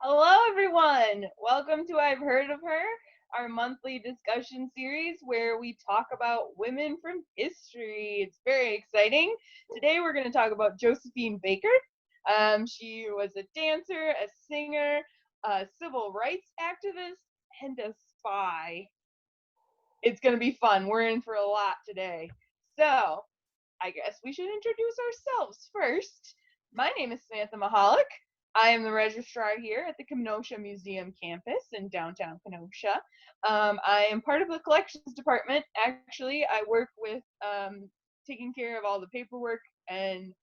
Hello, everyone. Welcome to I've Heard of Her, our monthly discussion series where we talk about women from history. It's very exciting. Today, we're going to talk about Josephine Baker. She was a dancer, a singer, a civil rights activist, and a spy. It's going to be fun. We're in for a lot today. So, I guess we should introduce ourselves first. My name is Samantha Machalik. I am the registrar here at the Kenosha Museum campus in downtown Kenosha. I am part of the collections department. Actually, I work with taking care of all the paperwork and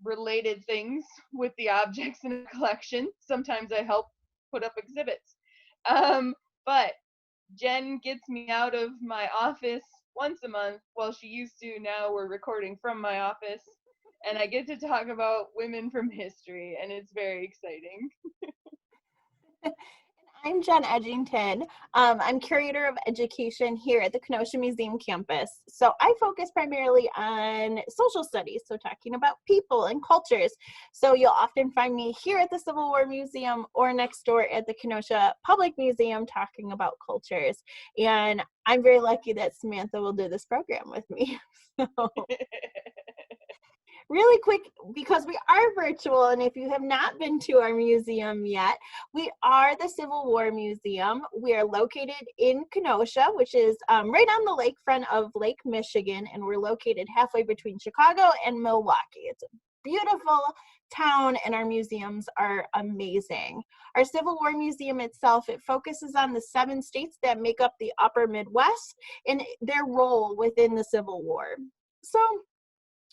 related things with the objects in the collection. Sometimes I help put up exhibits. But Jenn gets me out of my office once a month. Well, she used to. Now we're recording from my office. And I get to talk about women from history, and it's very exciting. I'm Jenn Edginton. I'm curator of education here at the Kenosha Museum campus. So I focus primarily on social studies, so talking about people and cultures. So you'll often find me here at the Civil War Museum or next door at the Kenosha Public Museum talking about cultures. And I'm very lucky that Samantha will do this program with me. So. Really quick, because we are virtual, and if you have not been to our museum yet, we are the Civil War Museum. We are located in Kenosha, which is right on the lakefront of Lake Michigan, and we're located halfway between Chicago and Milwaukee. It's a beautiful town, and our museums are amazing. Our Civil War Museum itself, it focuses on the 7 states that make up the upper Midwest and their role within the Civil War. So,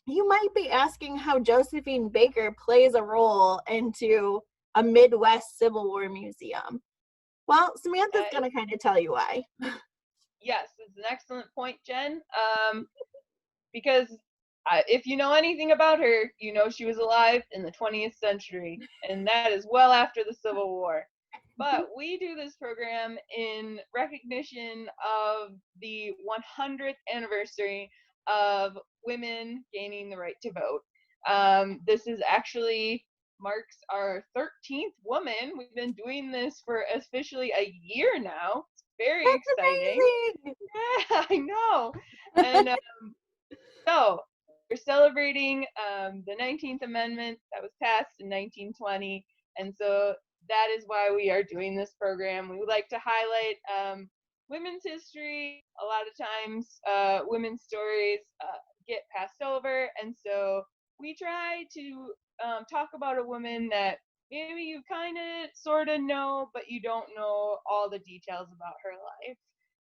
you might be asking how Josephine Baker plays a role into a Midwest Civil War museum. Well, Samantha's going to kind of tell you why. Yes, it's an excellent point, Jenn. Because if you know anything about her, you know she was alive in the 20th century, and that is well after the Civil War. But we do this program in recognition of the 100th anniversary of women gaining the right to vote. This is actually marks our 13th woman. We've been doing this for officially a year now. It's very exciting. Amazing. Yeah, I know. And so we're celebrating the 19th Amendment that was passed in 1920. And so that is why we are doing this program. We would like to highlight women's history. A lot of times, women's stories get passed over. And so we try to talk about a woman that maybe you kind of sort of know, but you don't know all the details about her life.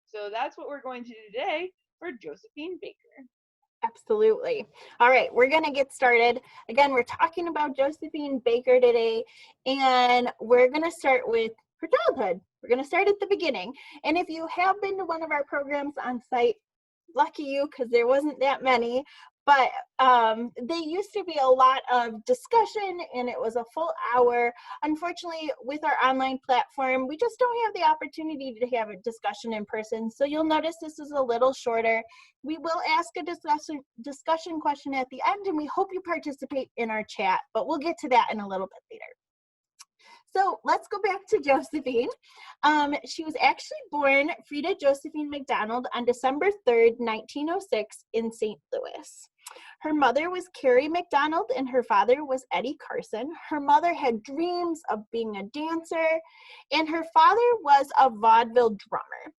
So that's what we're going to do today for Josephine Baker. Absolutely. All right, we're going to get started. Again, we're talking about Josephine Baker today, and we're going to start with her childhood. We're going to start at the beginning. And if you have been to one of our programs on site, lucky you, because there wasn't that many, but they used to be a lot of discussion, and it was a full hour. Unfortunately, with our online platform, we just don't have the opportunity to have a discussion in person, so you'll notice this is a little shorter. We will ask a discussion question at the end, and we hope you participate in our chat, but we'll get to that in a little bit later. So let's go back to Josephine. She was actually born Frida Josephine McDonald on December 3rd, 1906 in St. Louis. Her mother was Carrie McDonald and her father was Eddie Carson. Her mother had dreams of being a dancer and her father was a vaudeville drummer.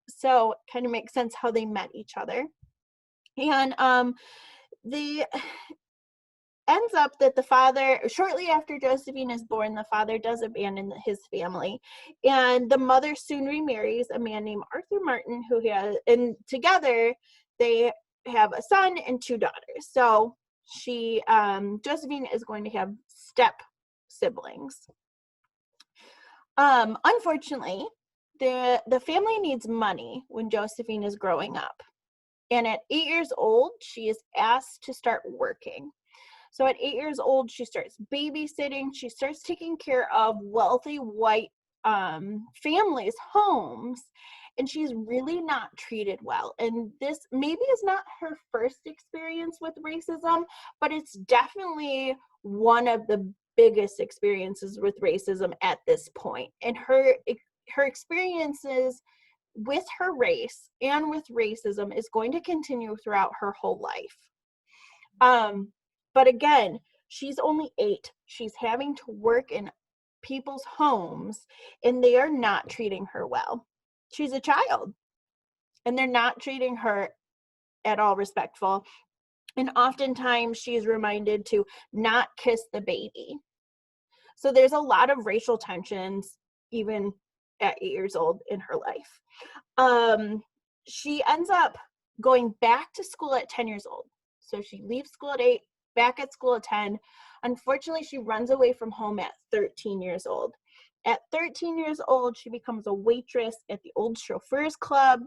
So it kind of makes sense how they met each other. And the ends up that the father, shortly after Josephine is born, the father does abandon his family, and the mother soon remarries a man named Arthur Martin, and together they have a son and 2 daughters. So Josephine is going to have step siblings. Unfortunately, the family needs money when Josephine is growing up, and at 8 years old, she is asked to start working. So at 8 years old, she starts babysitting. She starts taking care of wealthy white families' homes, and she's really not treated well. And this maybe is not her first experience with racism, but it's definitely one of the biggest experiences with racism at this point. And her experiences with her race and with racism is going to continue throughout her whole life. But again, she's only 8. She's having to work in people's homes, and they are not treating her well. She's a child, and they're not treating her at all respectful. And oftentimes she's reminded to not kiss the baby. So there's a lot of racial tensions, even at 8 years old in her life. She ends up going back to school at 10 years old. So she leaves school at 8, back at school at 10. Unfortunately, she runs away from home at 13 years old. At 13 years old, she becomes a waitress at the Old Chauffeurs Club,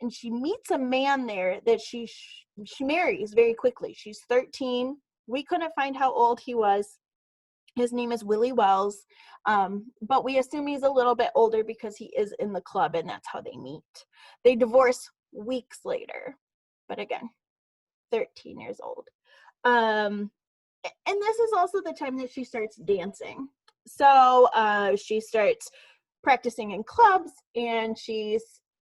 and she meets a man there that she marries very quickly. She's 13. We couldn't find how old he was. His name is Willie Wells, but we assume he's a little bit older because he is in the club, and that's how they meet. They divorce weeks later, but again, 13 years old. And this is also the time that she starts dancing. So she starts practicing in clubs, and she's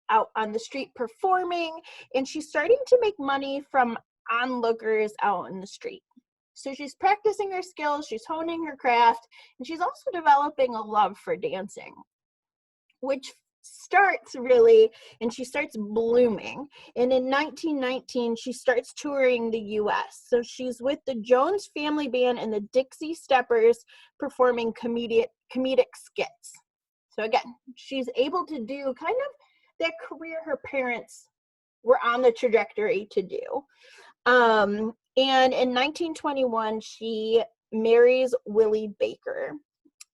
out on the street performing, and she's starting to make money from onlookers out in the street. So she's practicing her skills, she's honing her craft, and she's also developing a love for dancing, which starts really, and she starts blooming. And in 1919, she starts touring the U.S. So she's with the Jones Family Band and the Dixie Steppers performing comedic skits. So again, she's able to do kind of that career her parents were on the trajectory to do. And in 1921, she marries Willie Baker.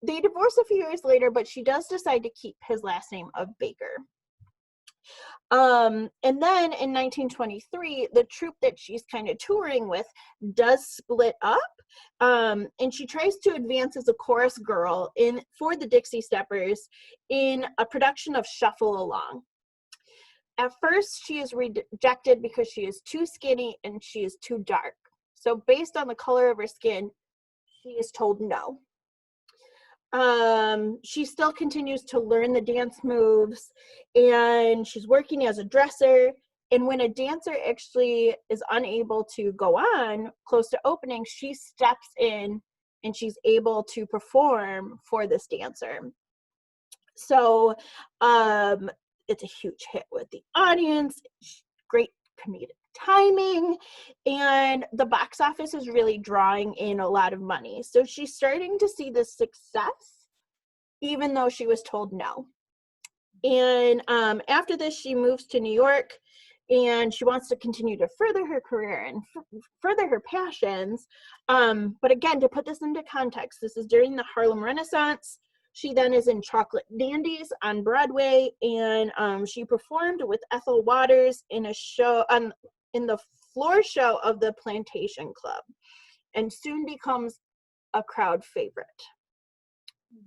They divorce a few years later, but she does decide to keep his last name of Baker. And then in 1923, the troupe that she's kind of touring with does split up, and she tries to advance as a chorus girl for the Dixie Steppers in a production of Shuffle Along. At first, she is rejected because she is too skinny and she is too dark. So based on the color of her skin, she is told no. She still continues to learn the dance moves, and she's working as a dresser. And when a dancer actually is unable to go on close to opening, she steps in and she's able to perform for this dancer. So it's a huge hit with the audience, great comedic timing, and the box office is really drawing in a lot of money. So she's starting to see the success, even though she was told no. And after this, she moves to New York, and she wants to continue to further her career and further her passions. But again, to put this into context, this is during the Harlem Renaissance. She then is in Chocolate Dandies on Broadway, and she performed with Ethel Waters in a show in the floor show of the Plantation Club, and soon becomes a crowd favorite.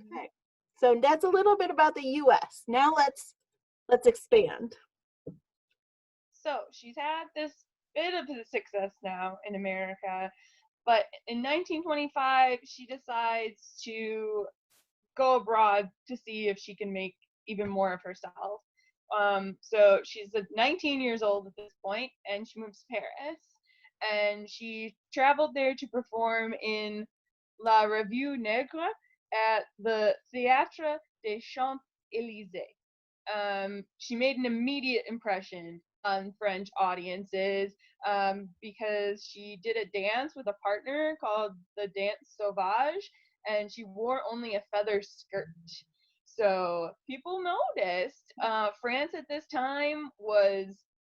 Okay, so that's a little bit about the U.S. Now let's expand. So she's had this bit of success now in America, but in 1925 she decides to go abroad to see if she can make even more of herself. So she's 19 years old at this point, and she moves to Paris, and she traveled there to perform in La Revue Negre at the Théâtre des Champs-Élysées. She made an immediate impression on French audiences because she did a dance with a partner called the Dance Sauvage, and she wore only a feather skirt. So people noticed. France at this time was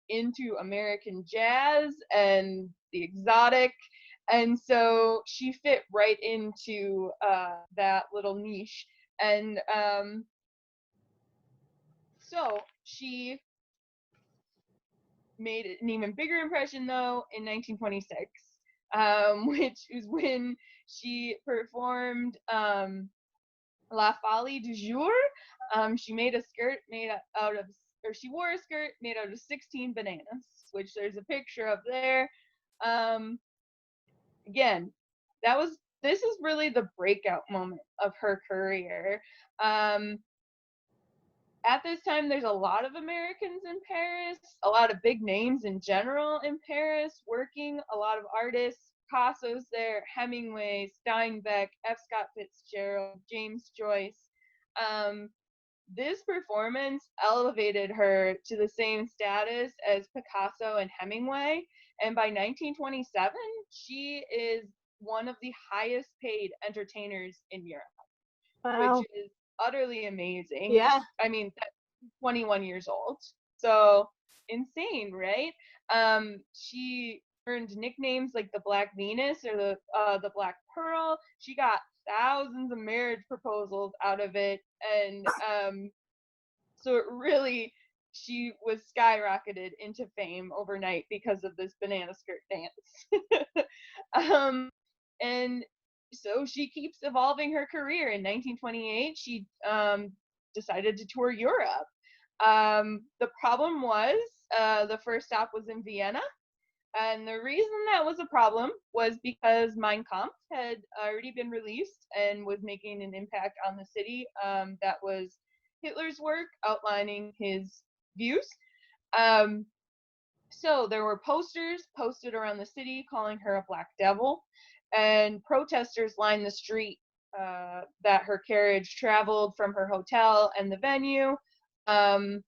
into American jazz and the exotic, and so she fit right into that little niche. And so she made an even bigger impression, though, in 1926, which is when she performed La Folie du Jour. She made a skirt made out of, or she wore a skirt made out of 16 bananas, which there's a picture of there. Again, that was this is really the breakout moment of her career. At this time, there's a lot of Americans in Paris, a lot of big names in general in Paris working, a lot of artists. Picasso's there, Hemingway, Steinbeck, F. Scott Fitzgerald, James Joyce. Um, this performance elevated her to the same status as Picasso and Hemingway, and by 1927, she is one of the highest paid entertainers in Europe, which Wow. is utterly amazing. Yeah. I mean, that's 21 years old. So insane, right? She earned nicknames like the Black Venus or the Black Pearl. She got thousands of marriage proposals out of it, and so it really, she was skyrocketed into fame overnight because of this banana skirt dance. And so she keeps evolving her career. In 1928, she decided to tour Europe. The problem was the first stop was in Vienna. And the reason that was a problem was because Mein Kampf had already been released and was making an impact on the city. That was Hitler's work outlining his views. Um, so there were posters posted around the city calling her a black devil, and protesters lined the street that her carriage traveled from her hotel and the venue. Um,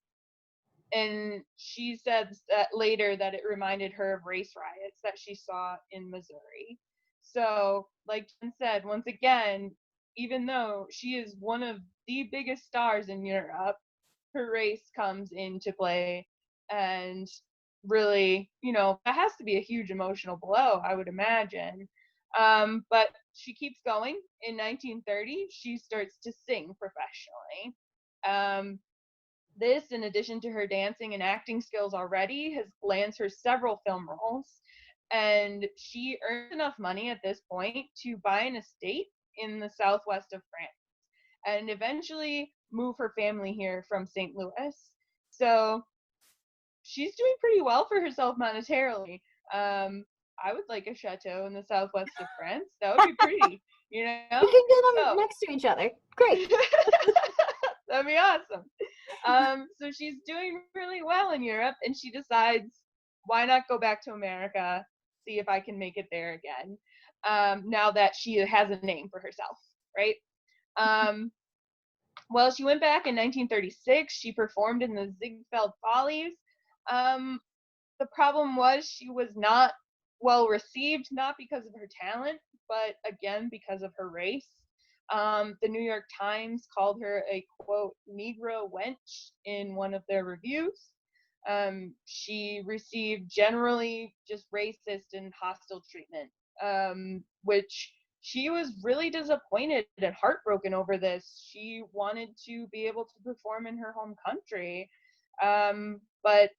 and she said that later that it reminded her of race riots that she saw in Missouri. So, like Jen said, once again, even though she is one of the biggest stars in Europe, her race comes into play, and really, that has to be a huge emotional blow, I would imagine. But she keeps going. In 1930, she starts to sing professionally. This, in addition to her dancing and acting skills already, has lands her several film roles. And she earns enough money at this point to buy an estate in the southwest of France and eventually move her family here from St. Louis. So she's doing pretty well for herself monetarily. I would like a chateau in the southwest of France. That would be pretty, you know? We can get them So next to each other. Great. that'd be awesome. So she's doing really well in Europe, and she decides, why not go back to America, see if I can make it there again, now that she has a name for herself, right? Well, she went back in 1936. She performed in the Ziegfeld Follies. The problem was she was not well received, not because of her talent, but again, because of her race. The New York Times called her a, quote, Negro wench in one of their reviews. She received generally just racist and hostile treatment, which she was really disappointed and heartbroken over this. She wanted to be able to perform in her home country, but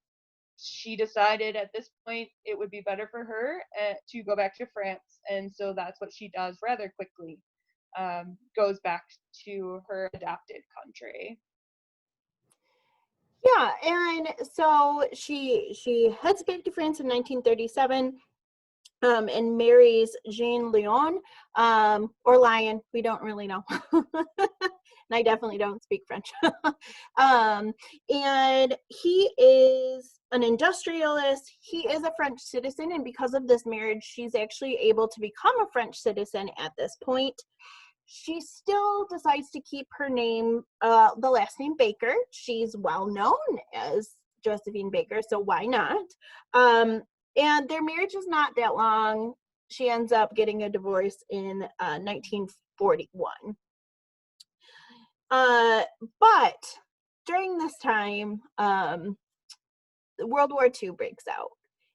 she decided at this point it would be better for her to go back to France, and so that's what she does rather quickly. Goes back to her adopted country. Yeah, and so she heads back to France in 1937. And marries Jean Lyon, or Lion. We don't really know. And I definitely don't speak French. And he is an industrialist. He is a French citizen, and because of this marriage, she's actually able to become a French citizen at this point. She still decides to keep her name, the last name Baker. She's well known as Josephine Baker, so why not? And their marriage is not that long. She ends up getting a divorce in 1941. But during this time, World War II breaks out.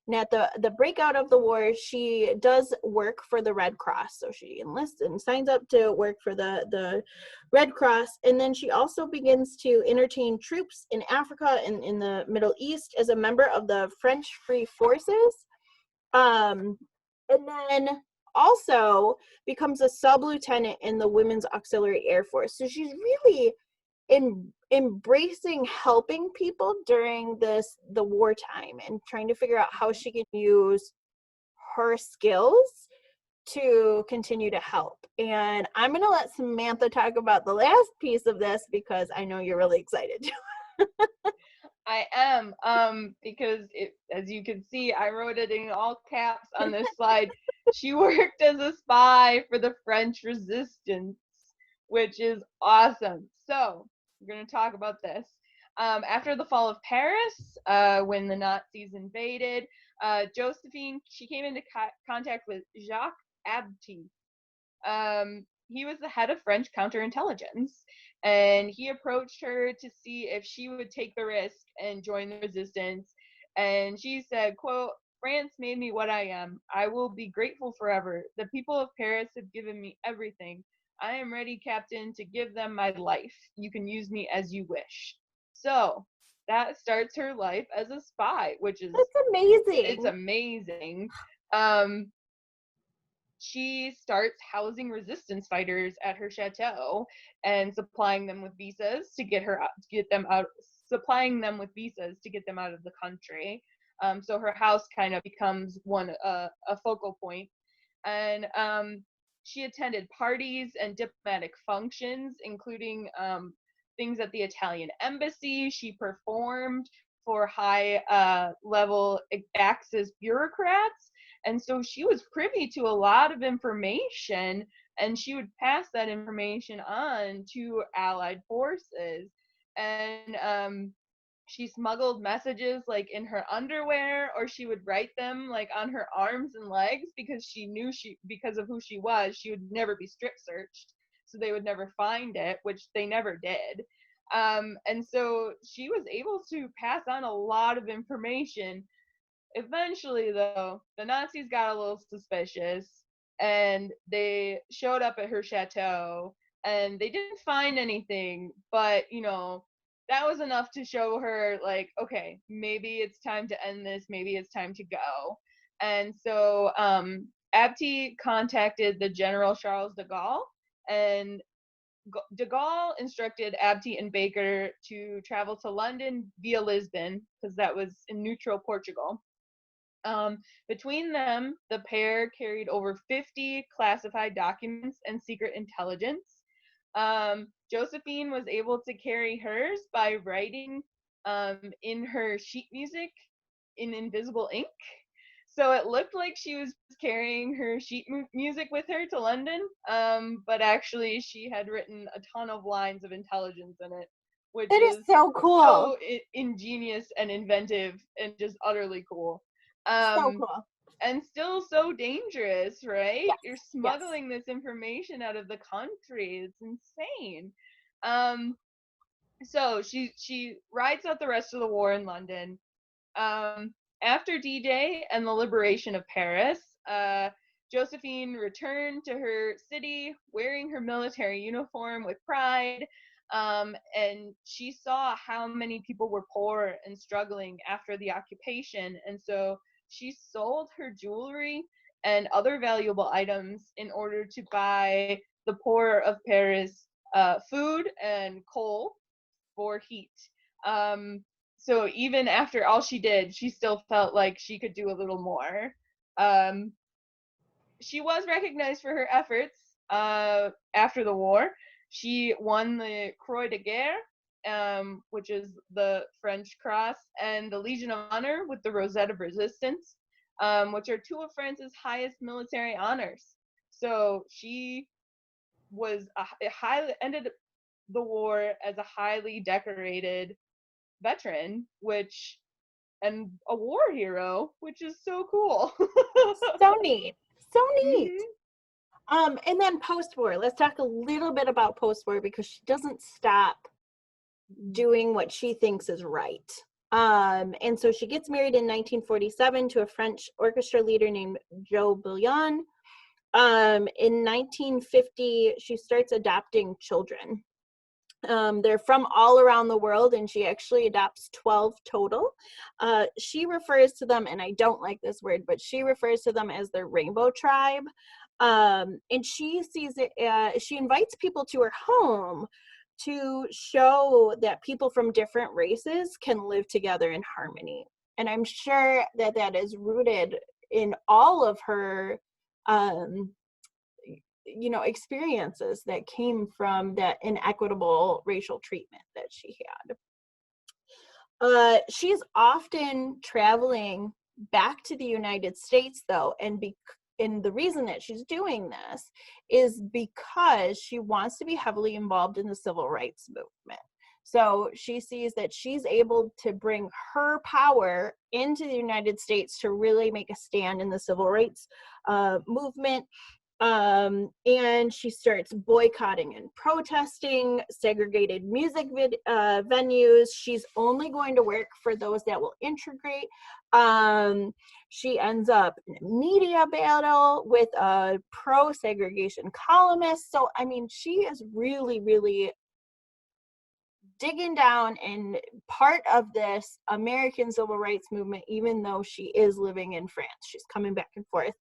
And at the breakout of the war, she does work for the Red Cross. So she enlists and signs up to work for the Red Cross. And then she also begins to entertain troops in Africa and in the Middle East as a member of the French Free Forces. And then also becomes a sub-lieutenant in the Women's Auxiliary Air Force. So she's really embracing helping people during the wartime and trying to figure out how she can use her skills to continue to help. And I'm going to let Samantha talk about the last piece of this because I know you're really excited. I am, because as you can see, I wrote it in all caps on this slide. She worked as a spy for the French resistance, which is awesome. So we're going to talk about this. After the fall of Paris, when the Nazis invaded, Josephine, she came into contact with Jacques Abti. He was the head of French counterintelligence, and he approached her to see if she would take the risk and join the resistance. And she said, quote, "France made me what I am. I will be grateful forever. The people of Paris have given me everything. I am ready, Captain, to give them my life. You can use me as you wish." So that starts her life as a spy, which is It's it's amazing. amazing. She starts housing resistance fighters at her chateau and supplying them with visas to get them out, supplying them with visas to get them out of the country. So her house kind of becomes a focal point. And she attended parties and diplomatic functions, including things at the Italian embassy. She performed for high level Axis bureaucrats. And so she was privy to a lot of information, and she would pass that information on to Allied forces. And she smuggled messages like in her underwear, or she would write them like on her arms and legs, because she knew because of who she was, she would never be strip searched. So they would never find it, which they never did. And so she was able to pass on a lot of information. Eventually, though, the Nazis got a little suspicious, and they showed up at her chateau, and they didn't find anything, but, that was enough to show her, like, okay, maybe it's time to end this, maybe it's time to go. And so Abti contacted the General Charles de Gaulle, and de Gaulle instructed Abti and Baker to travel to London via Lisbon, because that was in neutral Portugal. Between them, the pair carried over 50 classified documents and secret intelligence. Josephine was able to carry hers by writing in her sheet music in invisible ink. So it looked like she was carrying her sheet music with her to London, but actually she had written a ton of lines of intelligence in it, which That is was so cool. so ingenious and inventive and just utterly cool. So cool. And still so dangerous, right? Yes, You're smuggling this information out of the country. It's insane. So she rides out the rest of the war in London. After D-Day and the liberation of Paris, Josephine returned to her city wearing her military uniform with pride. And she saw how many people were poor and struggling after the occupation. And so she sold her jewelry and other valuable items in order to buy the poor of Paris food and coal for heat. So even after all she did, she still felt like she could do a little more. She was recognized for her efforts after the war. She won the Croix de Guerre, which is the French cross, and the Legion of Honor with the Rosette of Resistance, which are two of France's highest military honors. So she was ended the war as a highly decorated veteran, and a war hero, which is so cool. So neat. So neat. Mm-hmm. And then post-war, let's talk a little bit about post-war, because she doesn't stop doing what she thinks is right. And so she gets married in 1947 to a French orchestra leader named Joe Bouillon. In 1950, she starts adopting children. They're from all around the world, and she actually adopts 12 total. She refers to them, and I don't like this word, but she refers to them as the Rainbow Tribe. And she sees it, she invites people to her home to show that people from different races can live together in harmony. And I'm sure that that is rooted in all of her you know, experiences that came from that inequitable racial treatment that she had. She's often traveling back to the United States, though, and the reason that she's doing this is because she wants to be heavily involved in the civil rights movement. So she sees that she's able to bring her power into the United States to really make a stand in the civil rights movement. And she starts boycotting and protesting segregated music venues. She's only going to work for those that will integrate. She ends up in a media battle with a pro-segregation columnist. So, I mean, she is really, really digging down and part of this American civil rights movement, even though she is living in France. She's coming back and forth.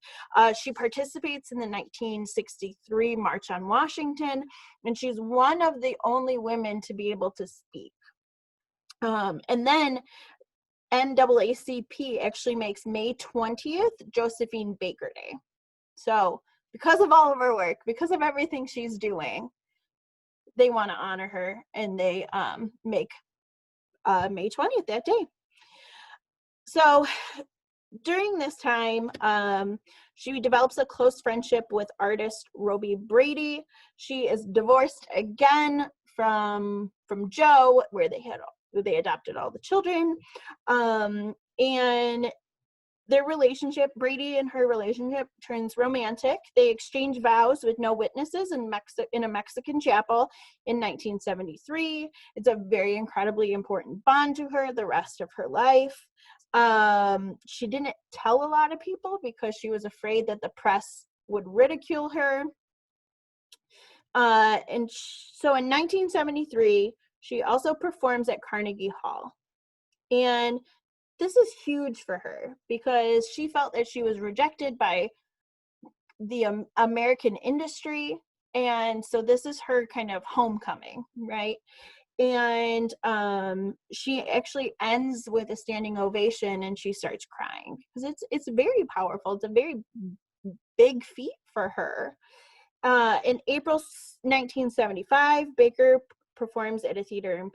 She participates in the 1963 March on Washington, and she's one of the only women to be able to speak. And then NAACP actually makes May 20th Josephine Baker Day. So because of all of her work, because of everything she's doing, they want to honor her, and they make May 20th that day. So during this time, she develops a close friendship with artist Roby Brady. She is divorced again from Joe, where they adopted all the children, and their relationship, Brady and her relationship, turns romantic. They exchange vows with no witnesses in a Mexican chapel in 1973. It's a very incredibly important bond to her the rest of her life. She didn't tell a lot of people because she was afraid that the press would ridicule her. So in 1973, she also performs at Carnegie Hall. And this is huge for her because she felt that she was rejected by the American industry. And so this is her kind of homecoming, right? And she actually ends with a standing ovation, and she starts crying because it's very powerful. It's a very big feat for her. In April 1975, Baker performs at a theater in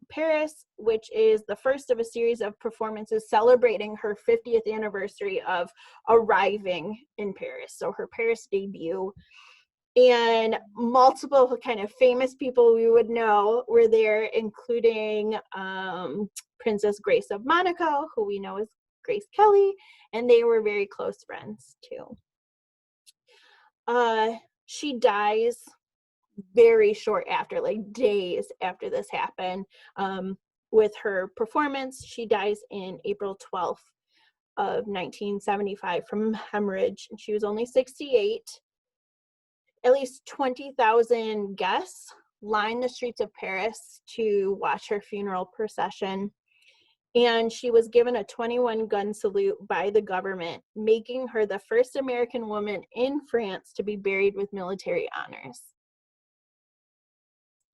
Paris, which is the first of a series of performances celebrating her 50th anniversary of arriving in Paris. So her Paris debut. And multiple kind of famous people we would know were there, including Princess Grace of Monaco, who we know as Grace Kelly, and they were very close friends too. She dies very short after, like days after this happened, with her performance. She dies in April 12th of 1975 from hemorrhage, and she was only 68. At least 20,000 guests lined the streets of Paris to watch her funeral procession, and she was given a 21-gun salute by the government, making her the first American woman in France to be buried with military honors.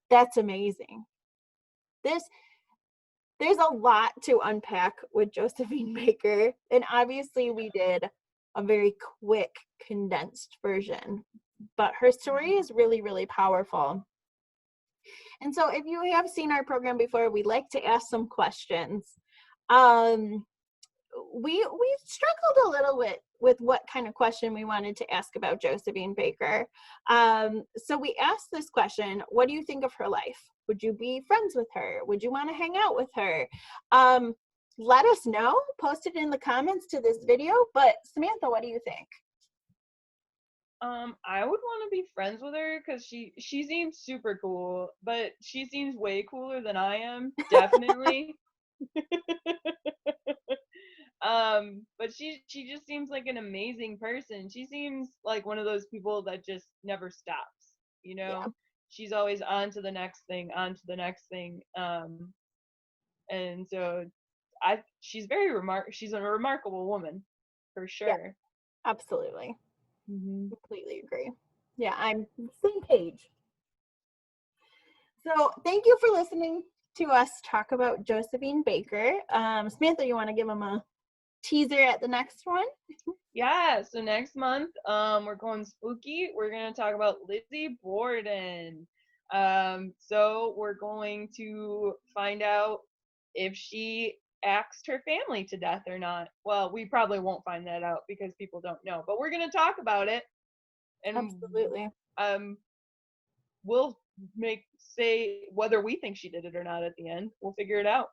That's amazing. There's a lot to unpack with Josephine Baker, and obviously we did a very quick, condensed version, but her story is really, really powerful. And so if you have seen our program before, we'd like to ask some questions. We struggled a little bit with what kind of question we wanted to ask about Josephine Baker. So we asked this question: what do you think of her life? Would you be friends with her? Would you want to hang out with her? Let us know. Post it in the comments to this video. But Samantha, what do you think? I would want to be friends with her because she seems super cool, but she seems way cooler than I am, definitely. But she just seems like an amazing person. She seems like one of those people that just never stops, you know? Yeah. She's always on to the next thing, on to the next thing. And so she's a remarkable woman, for sure. Yeah, absolutely. Mm-hmm. Completely agree. Yeah, I'm same page. So thank you for listening to us talk about Josephine Baker. Samantha, you want to give them a teaser at the next one? Yeah, so next month, we're going spooky. We're gonna talk about Lizzie Borden. So we're going to find out if she axed her family to death or not. Well, we probably won't find that out because people don't know, but we're gonna talk about it, and Absolutely. um, we'll say whether we think she did it or not at the end. We'll figure it out.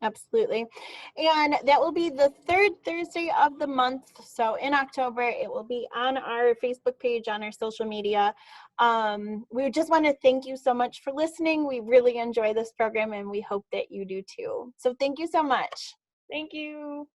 Absolutely. And that will be the third Thursday of the month. So in October, it will be on our Facebook page, on our social media. We just want to thank you so much for listening. We really enjoy this program and we hope that you do too. So thank you so much. Thank you.